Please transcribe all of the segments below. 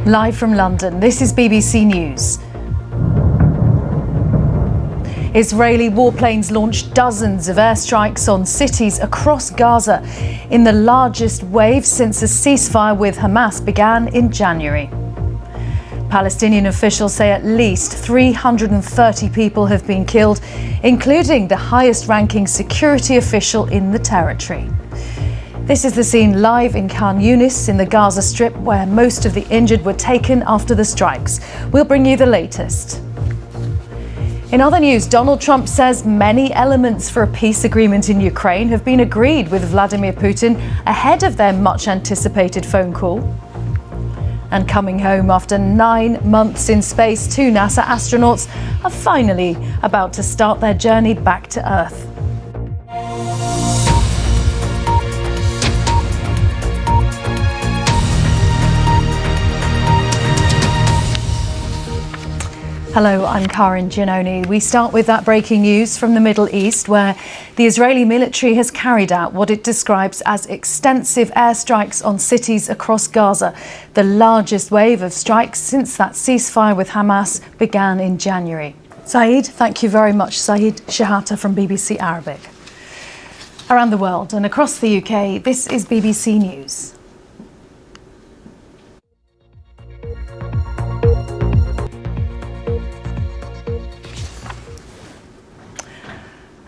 Live from London, this is BBC News. Israeli warplanes launched dozens of airstrikes on cities across Gaza in the largest wave since a ceasefire with Hamas began in January. Palestinian officials say at least 330 people have been killed, including the highest-ranking security official in the territory. This is the scene live in Karin Giannone in the Gaza Strip, where most of the injured were taken after the strikes. We'll bring you the latest. In other news, Donald Trump says many elements for a peace agreement in Ukraine have been agreed with Vladimir Putin ahead of their much-anticipated phone call. And coming home after 9 months in space, 2 NASA astronauts are finally about to start their journey back to Earth. Hello, I'm Karin Giannone. We start with that breaking news from the Middle East, where the Israeli military has carried out what it describes as extensive airstrikes on cities across Gaza, the largest wave of strikes since that ceasefire with Hamas began in January. Saeed, thank you very much. Saeed Shahata from BBC Arabic. Around the world and across the UK, this is BBC News.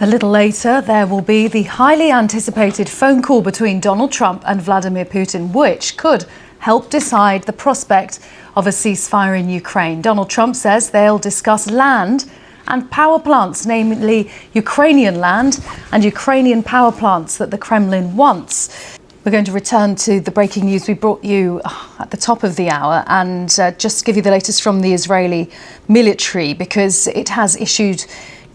A little later, there will be the highly anticipated phone call between Donald Trump and Vladimir Putin, which could help decide the prospect of a ceasefire in Ukraine. Donald Trump says they'll discuss land and power plants, namely Ukrainian land and Ukrainian power plants that the Kremlin wants. We're going to return to the breaking news we brought you at the top of the hour and just give you the latest from the Israeli military, because it has issued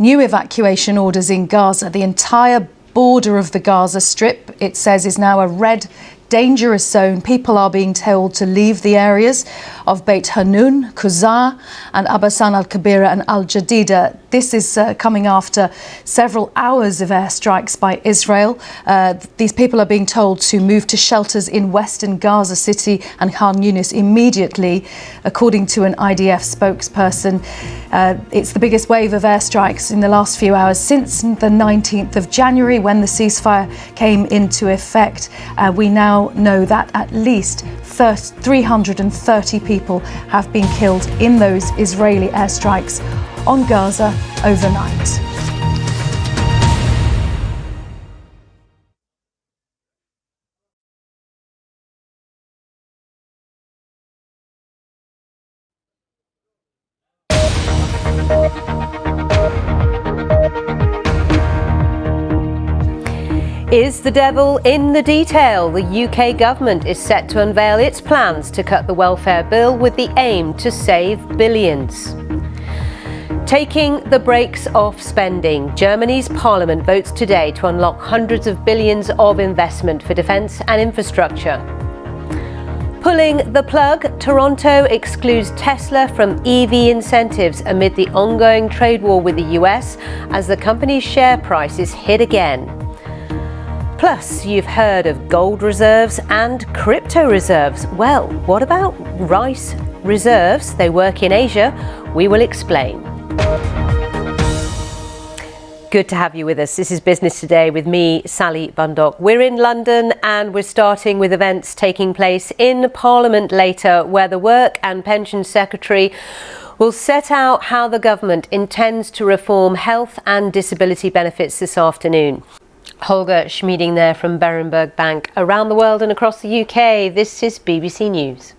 new evacuation orders in Gaza. The entire border of the Gaza Strip, it says, is now a red, dangerous zone. People are being told to leave the areas of Beit Hanun, Kuzar and Abbasan al-Kabira and al-Jadida. This is coming after several hours of airstrikes by Israel. These people are being told to move to shelters in western Gaza City and Khan Yunis immediately, according to an IDF spokesperson. It's the biggest wave of airstrikes in the last few hours since the 19th of January, when the ceasefire came into effect. We now know that at least 330 people have been killed in those Israeli airstrikes on Gaza overnight. Is the devil in the detail? The UK government is set to unveil its plans to cut the welfare bill with the aim to save billions. Taking the brakes off spending. Germany's parliament votes today to unlock hundreds of billions of investment for defence and infrastructure. Pulling the plug, Toronto excludes Tesla from EV incentives amid the ongoing trade war with the US as the company's share price is hit again. Plus, you've heard of gold reserves and crypto reserves. Well, what about rice reserves? They work in Asia. We will explain. Good to have you with us. This is Business Today with me, Sally Bundock. We're in London and we're starting with events taking place in Parliament later, where the Work and Pensions Secretary will set out how the government intends to reform health and disability benefits this afternoon. Holger Schmieding there from Berenberg Bank. Around the world and across the UK, this is BBC News.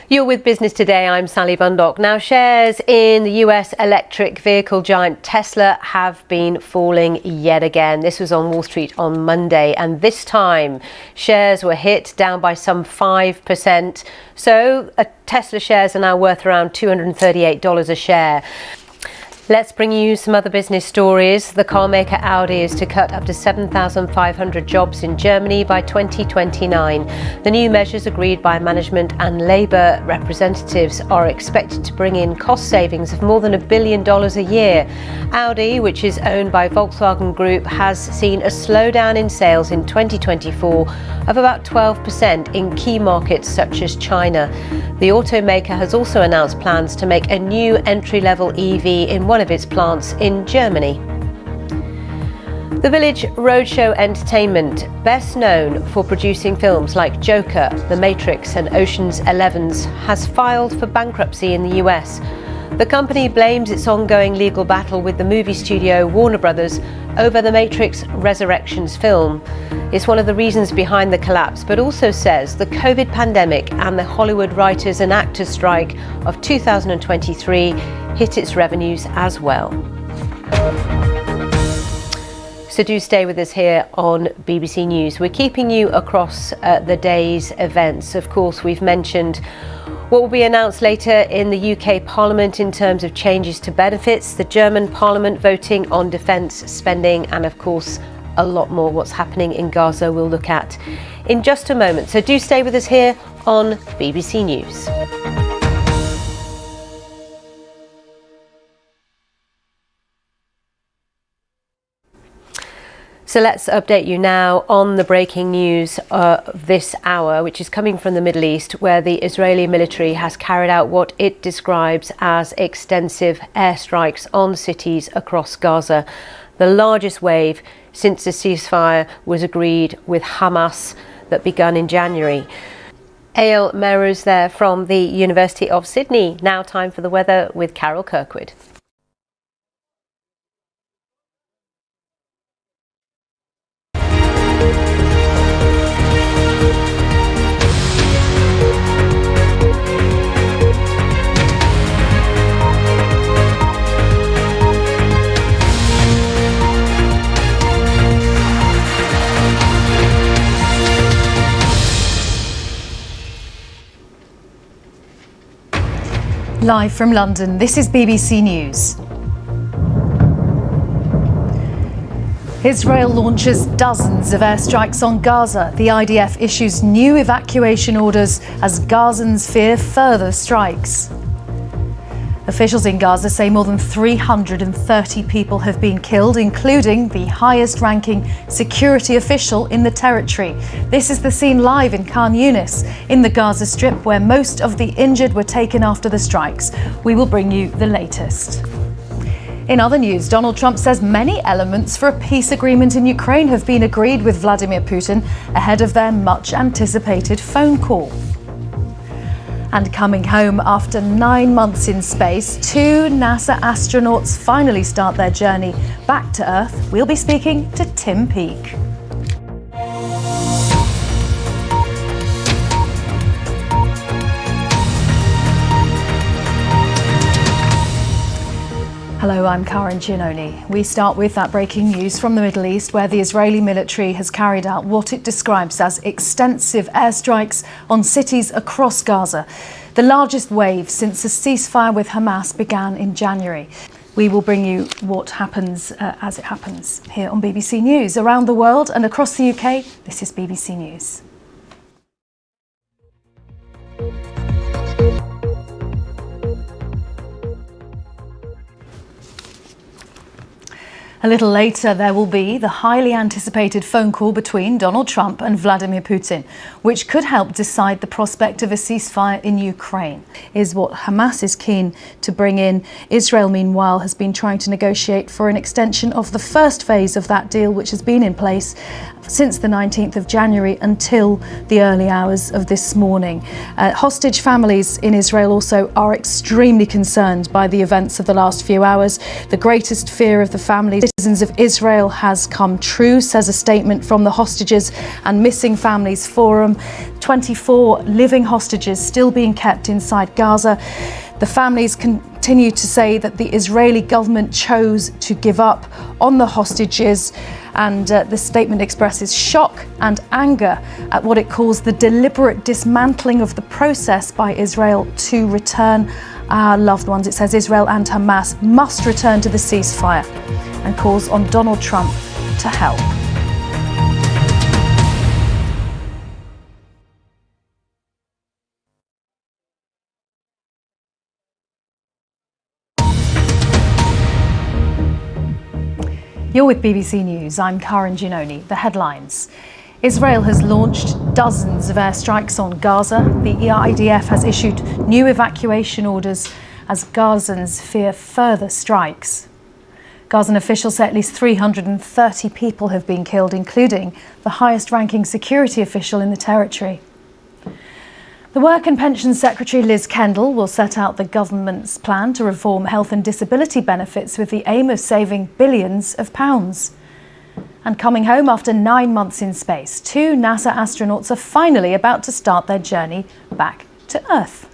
You're with Business Today. I'm Sally Bundock. Now, shares in the US electric vehicle giant Tesla have been falling yet again. This was on Wall Street on Monday, and this time shares were hit down by some 5%. So Tesla shares are now worth around $238 a share. Let's bring you some other business stories. The car maker Audi is to cut up to 7,500 jobs in Germany by 2029. The new measures agreed by management and labour representatives are expected to bring in cost savings of more than $1 billion a year. Audi, which is owned by Volkswagen Group, has seen a slowdown in sales in 2024 of about 12% in key markets such as China. The automaker has also announced plans to make a new entry-level EV in one of its plants in Germany. The Village Roadshow Entertainment, best known for producing films like Joker, The Matrix and Ocean's 11, has filed for bankruptcy in the US. The company blames its ongoing legal battle with the movie studio Warner Brothers over The Matrix Resurrections film. It's one of the reasons behind the collapse, but also says the COVID pandemic and the Hollywood writers and actors strike of 2023 hit its revenues as well. So do stay with us here on BBC News. We're keeping you across the day's events. Of course, we've mentioned what will be announced later in the UK Parliament in terms of changes to benefits, the German Parliament voting on defence spending, and of course a lot more. What's happening in Gaza we'll look at in just a moment. So do stay with us here on BBC News. So let's update you now on the breaking news this hour, which is coming from the Middle East, where the Israeli military has carried out what it describes as extensive airstrikes on cities across Gaza, the largest wave since the ceasefire was agreed with Hamas that began in January. Ail Mehruz there from the University of Sydney. Now time for the weather with Carol Kirkwood. Live from London, this is BBC News. Israel launches dozens of airstrikes on Gaza. The IDF issues new evacuation orders as Gazans fear further strikes. Officials in Gaza say more than 330 people have been killed, including the highest-ranking security official in the territory. This is the scene live in Karin Giannone in the Gaza Strip, where most of the injured were taken after the strikes. We will bring you the latest. In other news, Donald Trump says many elements for a peace agreement in Ukraine have been agreed with Vladimir Putin ahead of their much-anticipated phone call. And coming home after 9 months in space, 2 NASA astronauts finally start their journey back to Earth. We'll be speaking to Tim Peake. Hello, I'm Karin Giannone. We start with that breaking news from the Middle East, where the Israeli military has carried out what it describes as extensive airstrikes on cities across Gaza, the largest wave since the ceasefire with Hamas began in January. We will bring you what happens as it happens here on BBC News. Around the world and across the UK, this is BBC News. A little later, there will be the highly anticipated phone call between Donald Trump and Vladimir Putin, which could help decide the prospect of a ceasefire in Ukraine, is what Hamas is keen to bring in. Israel, meanwhile, has been trying to negotiate for an extension of the first phase of that deal, which has been in place since the 19th of January until the early hours of this morning. Hostage families in Israel also are extremely concerned by the events of the last few hours. The greatest fear of the families, citizens of Israel, has come true, says a statement from the Hostages and Missing Families Forum. 24 living hostages still being kept inside Gaza. The families continue to say that the Israeli government chose to give up on the hostages, and the statement expresses shock and anger at what it calls the deliberate dismantling of the process by Israel to return our loved ones. It says Israel and Hamas must return to the ceasefire and calls on Donald Trump to help. You're with BBC News. I'm Karin Giannone. The headlines. Israel has launched dozens of airstrikes on Gaza. The IDF has issued new evacuation orders as Gazans fear further strikes. Gazan officials say at least 330 people have been killed, including the highest-ranking security official in the territory. The Work and Pensions Secretary Liz Kendall will set out the government's plan to reform health and disability benefits with the aim of saving billions of pounds. And coming home after 9 months in space, 2 NASA astronauts are finally about to start their journey back to Earth.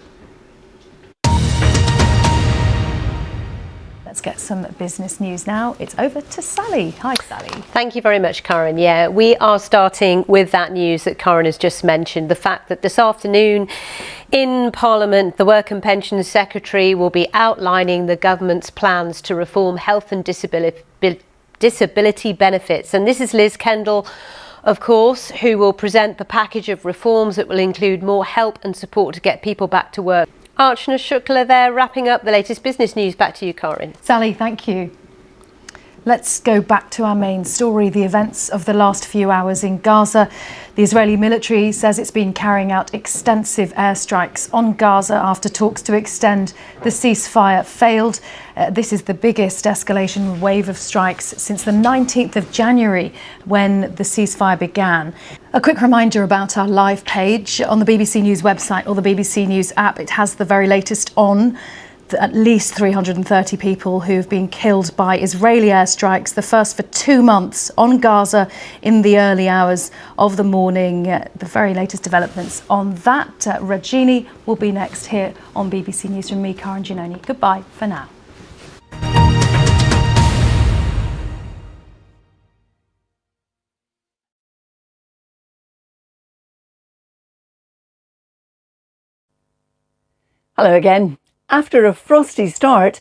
Let's get some business news now. It's over to Sally. Hi, Sally. Thank you very much, Karin. Yeah, we are starting with that news that Karin has just mentioned. The fact that this afternoon in Parliament, the Work and Pensions Secretary will be outlining the government's plans to reform health and disability benefits. And this is Liz Kendall, of course, who will present the package of reforms that will include more help and support to get people back to work. Archana Shukla there, wrapping up the latest business news. Back to you, Karin. Sally, thank you. Let's go back to our main story, the events of the last few hours in Gaza. The Israeli military says it's been carrying out extensive airstrikes on Gaza after talks to extend the ceasefire failed. This is the biggest escalation wave of strikes since the 19th of January when the ceasefire began. A quick reminder about our live page on the BBC News website or the BBC News app. It has the very latest on at least 330 people who have been killed by Israeli airstrikes, the first for 2 months on Gaza in the early hours of the morning. The very latest developments on that. Rajini will be next here on BBC News from me, Karin Giannone. Goodbye for now. Hello again. After a frosty start,